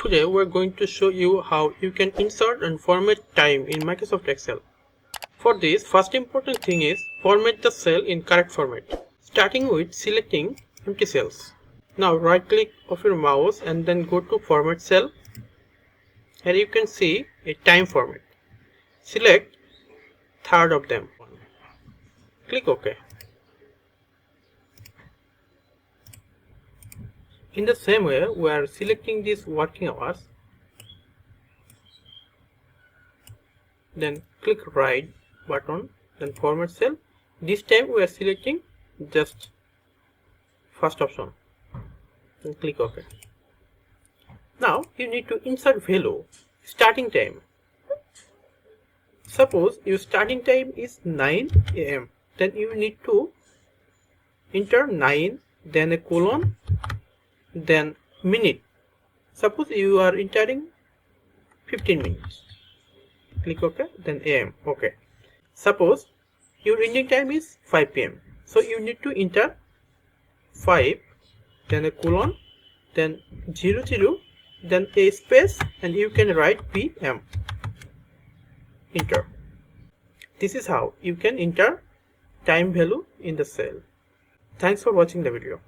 Today we're going to show you how you can insert and format time in Microsoft Excel. For this, first important thing is format the cell in correct format, starting with selecting empty cells. Now right click of your mouse and then go to format cell. Here you can see a time format. Select third of them. Click OK. In the same way, we are selecting these working hours. Then click right button, then format cell. This time we are selecting just first option. Then click OK. Now you need to insert value starting time. Suppose your starting time is 9 am. Then you need to enter 9, then a colon, then minute. Suppose you are entering 15 minutes. Click OK, then am. OK. Suppose your ending time is 5 pm. So you need to enter 5, then a colon, then 00, then a space, and you can write pm. Enter. This is how you can enter time value in the cell. Thanks for watching the video.